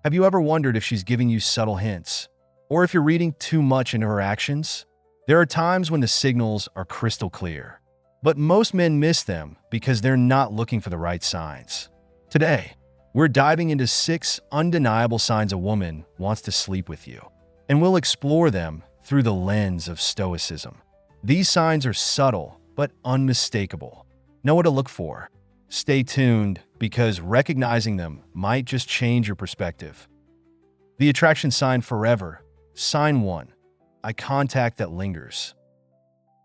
Have you ever wondered if she's giving you subtle hints, or if you're reading too much into her actions? There are times when the signals are crystal clear, but most men miss them because they're not looking for the right signs. Today, we're diving into 6 undeniable signs a woman wants to sleep with you, and we'll explore them through the lens of Stoicism. These signs are subtle but unmistakable. Know what to look for. Stay tuned because recognizing them might just change your perspective. The attraction sign forever. Sign 1. Eye contact that lingers.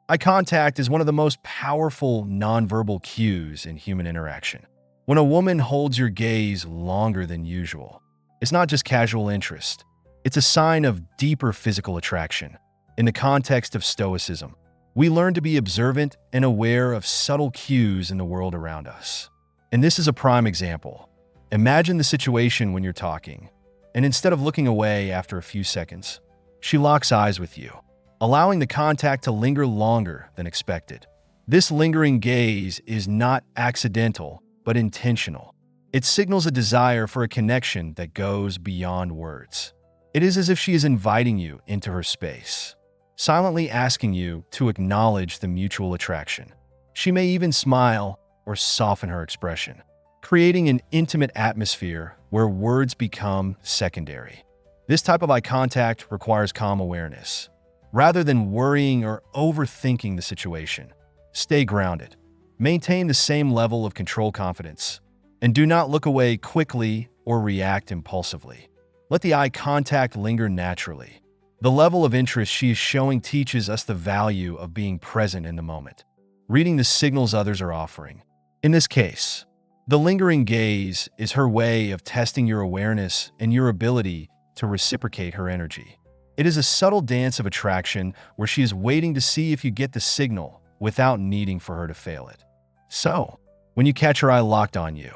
Eye contact is one of the most powerful nonverbal cues in human interaction. When a woman holds your gaze longer than usual, it's not just casual interest. It's a sign of deeper physical attraction. In the context of Stoicism, we learn to be observant and aware of subtle cues in the world around us. And this is a prime example. Imagine the situation when you're talking, and instead of looking away after a few seconds, she locks eyes with you, allowing the contact to linger longer than expected. This lingering gaze is not accidental, but intentional. It signals a desire for a connection that goes beyond words. It is as if she is inviting you into her space, silently asking you to acknowledge the mutual attraction. She may even smile or soften her expression, creating an intimate atmosphere where words become secondary. This type of eye contact requires calm awareness. Rather than worrying or overthinking the situation, stay grounded. Maintain the same level of control confidence, and do not look away quickly or react impulsively. Let the eye contact linger naturally. The level of interest she is showing teaches us the value of being present in the moment, reading the signals others are offering. In this case, the lingering gaze is her way of testing your awareness and your ability to reciprocate her energy. It is a subtle dance of attraction where she is waiting to see if you get the signal without needing for her to fail it. So, when you catch her eye locked on you,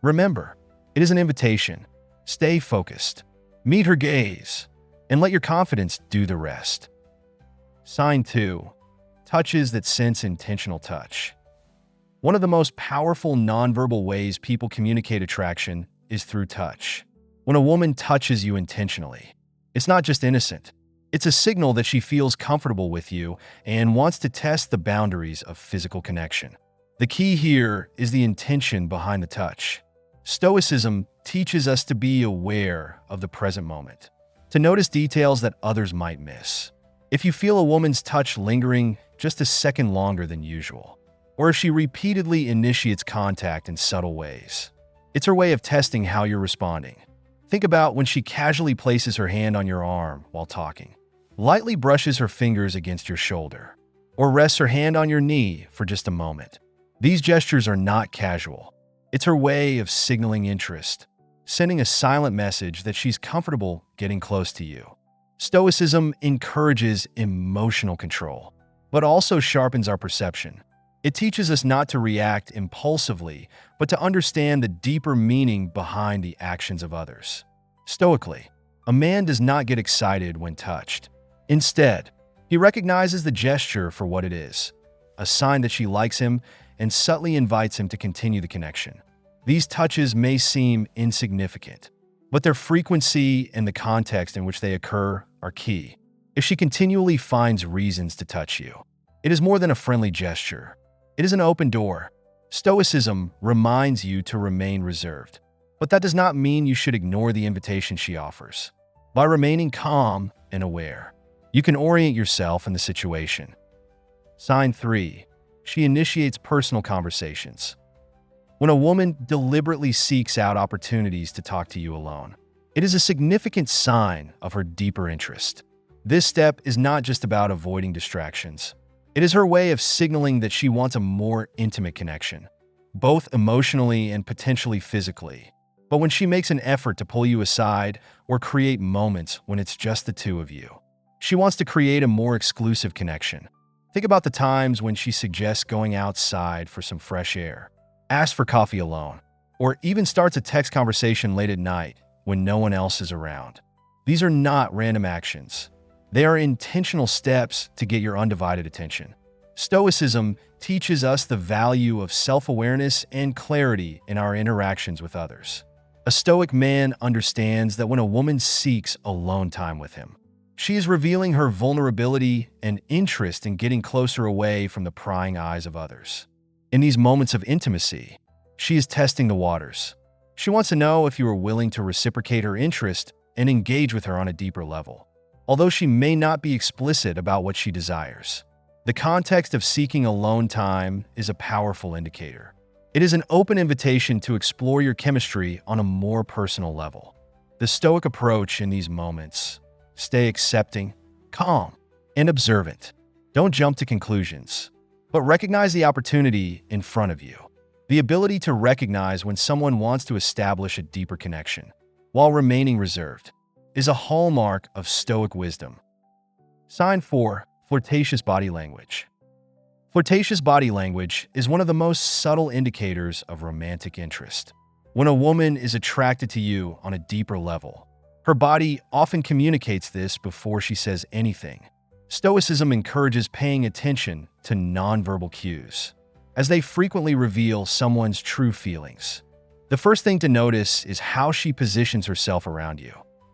remember, it is an invitation. Stay focused, meet her gaze, and let your confidence do the rest. Sign 2. Touches that sense intentional touch. One of the most powerful nonverbal ways people communicate attraction is through touch. When a woman touches you intentionally, it's not just innocent. It's a signal that she feels comfortable with you and wants to test the boundaries of physical connection. The key here is the intention behind the touch. Stoicism teaches us to be aware of the present moment, to notice details that others might miss. If you feel a woman's touch lingering just a second longer than usual, or if she repeatedly initiates contact in subtle ways, it's her way of testing how you're responding. Think about when she casually places her hand on your arm while talking, lightly brushes her fingers against your shoulder, or rests her hand on your knee for just a moment. These gestures are not casual. It's her way of signaling interest, sending a silent message that she's comfortable getting close to you. Stoicism encourages emotional control, but also sharpens our perception. It teaches us not to react impulsively, but to understand the deeper meaning behind the actions of others. Stoically, a man does not get excited when touched. Instead, he recognizes the gesture for what it is, a sign that she likes him and subtly invites him to continue the connection. These touches may seem insignificant, but their frequency and the context in which they occur are key. If she continually finds reasons to touch you, it is more than a friendly gesture. It is an open door. Stoicism reminds you to remain reserved, but that does not mean you should ignore the invitation she offers. By remaining calm and aware, you can orient yourself in the situation. Sign 3. She initiates personal conversations. When a woman deliberately seeks out opportunities to talk to you alone, it is a significant sign of her deeper interest. This step is not just about avoiding distractions. It is her way of signaling that she wants a more intimate connection, both emotionally and potentially physically. But when she makes an effort to pull you aside or create moments when it's just the two of you, she wants to create a more exclusive connection. Think about the times when she suggests going outside for some fresh air, asks for coffee alone, or even starts a text conversation late at night when no one else is around. These are not random actions. They are intentional steps to get your undivided attention. Stoicism teaches us the value of self-awareness and clarity in our interactions with others. A Stoic man understands that when a woman seeks alone time with him, she is revealing her vulnerability and interest in getting closer away from the prying eyes of others. In these moments of intimacy, she is testing the waters. She wants to know if you are willing to reciprocate her interest and engage with her on a deeper level, although she may not be explicit about what she desires. The context of seeking alone time is a powerful indicator. It is an open invitation to explore your chemistry on a more personal level. The Stoic approach in these moments: stay accepting, calm, and observant. Don't jump to conclusions, but recognize the opportunity in front of you. The ability to recognize when someone wants to establish a deeper connection, while remaining reserved, is a hallmark of Stoic wisdom. Sign 4. Flirtatious body language. Flirtatious body language is one of the most subtle indicators of romantic interest. When a woman is attracted to you on a deeper level, her body often communicates this before she says anything. Stoicism encourages paying attention to nonverbal cues, as they frequently reveal someone's true feelings. The first thing to notice is how she positions herself around you.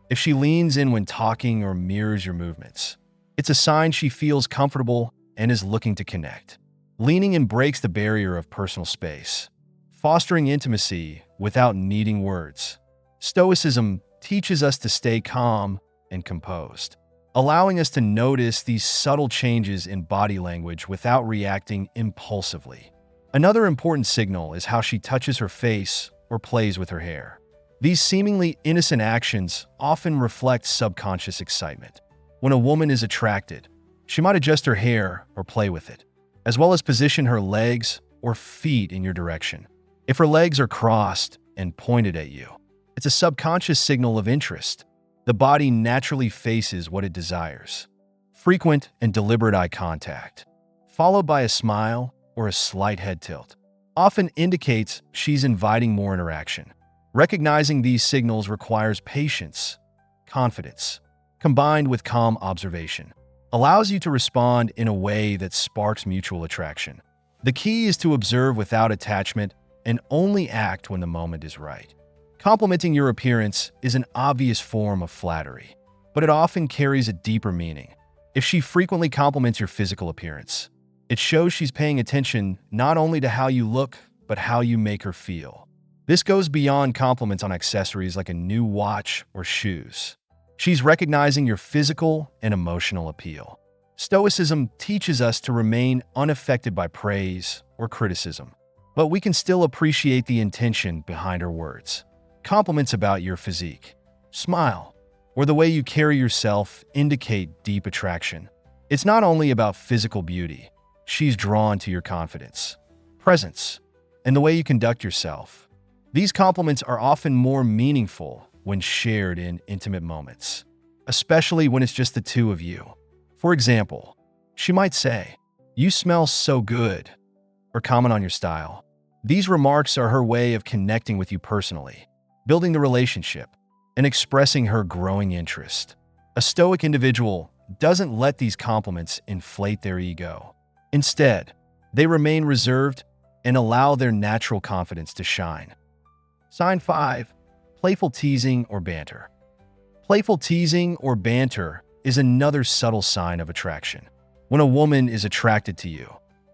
If she leans in when talking or mirrors your movements, it's a sign she feels comfortable and is looking to connect. Leaning in breaks the barrier of personal space, fostering intimacy without needing words. Stoicism teaches us to stay calm and composed, allowing us to notice these subtle changes in body language without reacting impulsively. Another important signal is how she touches her face or plays with her hair. These seemingly innocent actions often reflect subconscious excitement. When a woman is attracted, she might adjust her hair or play with it, as well as position her legs or feet in your direction. If her legs are crossed and pointed at you, it's a subconscious signal of interest. The body naturally faces what it desires. Frequent and deliberate eye contact, followed by a smile or a slight head tilt, often indicates she's inviting more interaction. Recognizing these signals requires patience, confidence, combined with calm observation, allows you to respond in a way that sparks mutual attraction. The key is to observe without attachment and only act when the moment is right. Complimenting your appearance is an obvious form of flattery, but it often carries a deeper meaning. If she frequently compliments your physical appearance, it shows she's paying attention not only to how you look, but how you make her feel. This goes beyond compliments on accessories like a new watch or shoes. She's recognizing your physical and emotional appeal. Stoicism teaches us to remain unaffected by praise or criticism, but we can still appreciate the intention behind her words. Compliments about your physique, smile, or the way you carry yourself indicate deep attraction. It's not only about physical beauty. She's drawn to your confidence, presence, and the way you conduct yourself. These compliments are often more meaningful when shared in intimate moments, especially when it's just the two of you. For example, she might say, "You smell so good," or comment on your style. These remarks are her way of connecting with you personally, building the relationship, and expressing her growing interest. A Stoic individual doesn't let these compliments inflate their ego. Instead, they remain reserved and allow their natural confidence to shine. Sign 5. Playful teasing or banter. Playful teasing or banter is another subtle sign of attraction. When a woman is attracted to you,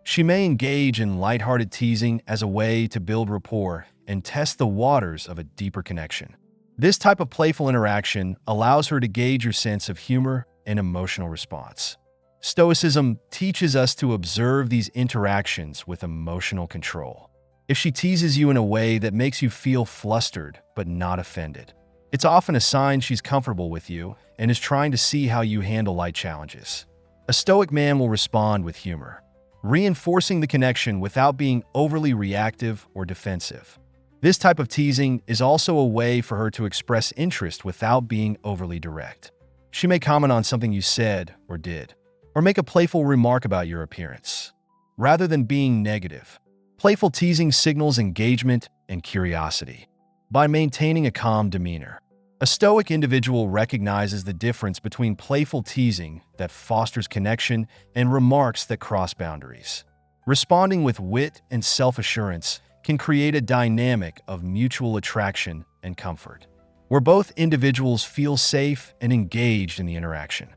she may engage in lighthearted teasing as a way to build rapport and test the waters of a deeper connection. This type of playful interaction allows her to gauge your sense of humor and emotional response. Stoicism teaches us to observe these interactions with emotional control. If she teases you in a way that makes you feel flustered but not offended, it's often a sign she's comfortable with you and is trying to see how you handle light challenges. A Stoic man will respond with humor, reinforcing the connection without being overly reactive or defensive. This type of teasing is also a way for her to express interest without being overly direct. She may comment on something you said or did, or make a playful remark about your appearance, rather than being negative. Playful teasing signals engagement and curiosity. By maintaining a calm demeanor, a Stoic individual recognizes the difference between playful teasing that fosters connection and remarks that cross boundaries. Responding with wit and self-assurance can create a dynamic of mutual attraction and comfort, where both individuals feel safe and engaged in the interaction.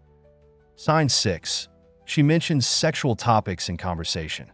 Sign 6. She mentions sexual topics in conversation.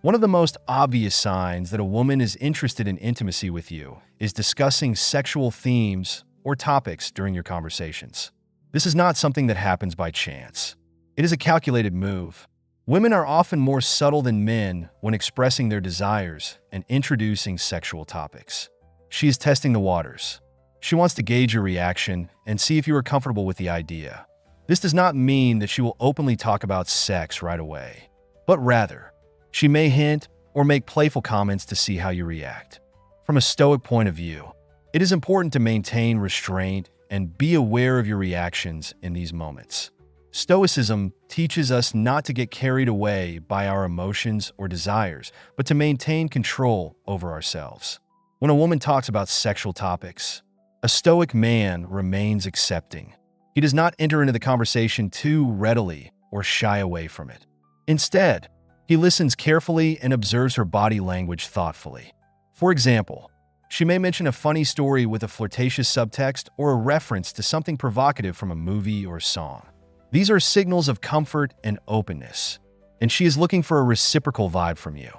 One of the most obvious signs that a woman is interested in intimacy with you is discussing sexual themes or topics during your conversations. This is not something that happens by chance. It is a calculated move. Women are often more subtle than men when expressing their desires and introducing sexual topics. She is testing the waters. She wants to gauge your reaction and see if you are comfortable with the idea. This does not mean that she will openly talk about sex right away, but rather, she may hint or make playful comments to see how you react. From a Stoic point of view, it is important to maintain restraint and be aware of your reactions in these moments. Stoicism teaches us not to get carried away by our emotions or desires, but to maintain control over ourselves. When a woman talks about sexual topics, a Stoic man remains accepting. He does not enter into the conversation too readily or shy away from it. Instead, he listens carefully and observes her body language thoughtfully. For example, she may mention a funny story with a flirtatious subtext or a reference to something provocative from a movie or song. These are signals of comfort and openness, and she is looking for a reciprocal vibe from you.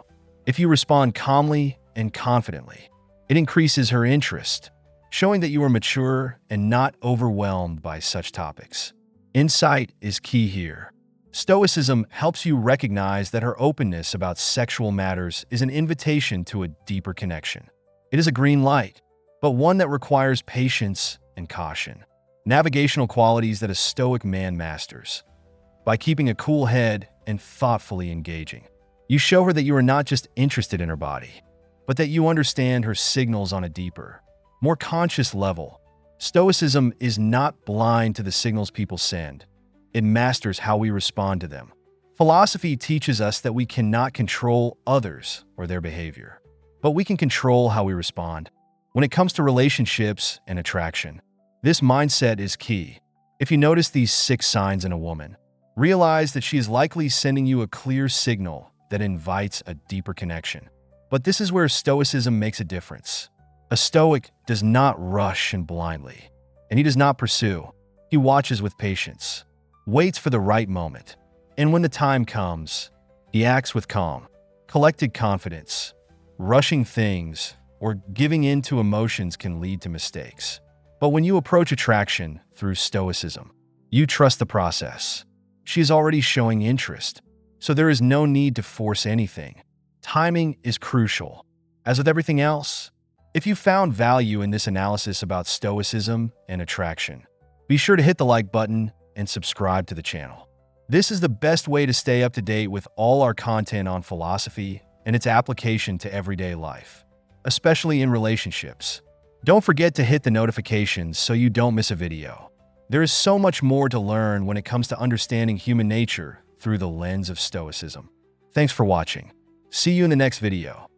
If you respond calmly and confidently, it increases her interest, showing that you are mature and not overwhelmed by such topics. Insight is key here. Stoicism helps you recognize that her openness about sexual matters is an invitation to a deeper connection. It is a green light, but one that requires patience and caution, navigational qualities that a Stoic man masters. By keeping a cool head and thoughtfully engaging, you show her that you are not just interested in her body, but that you understand her signals on a deeper, more conscious level. Stoicism is not blind to the signals people send. It masters how we respond to them. Philosophy teaches us that we cannot control others or their behavior, but we can control how we respond. When it comes to relationships and attraction, this mindset is key. If you notice these 6 signs in a woman, realize that she is likely sending you a clear signal that invites a deeper connection. But this is where Stoicism makes a difference. A Stoic does not rush and blindly, and he does not pursue. He watches with patience, waits for the right moment, and when the time comes, he acts with calm, collected confidence. Rushing things or giving in to emotions can lead to mistakes. But when you approach attraction through Stoicism, you trust the process. She is already showing interest, so there is no need to force anything. Timing is crucial. As with everything else, if you found value in this analysis about Stoicism and attraction, be sure to hit the like button and subscribe to the channel. This is the best way to stay up to date with all our content on philosophy and its application to everyday life, especially in relationships. Don't forget to hit the notifications so you don't miss a video. There is so much more to learn when it comes to understanding human nature through the lens of Stoicism. Thanks for watching. See you in the next video.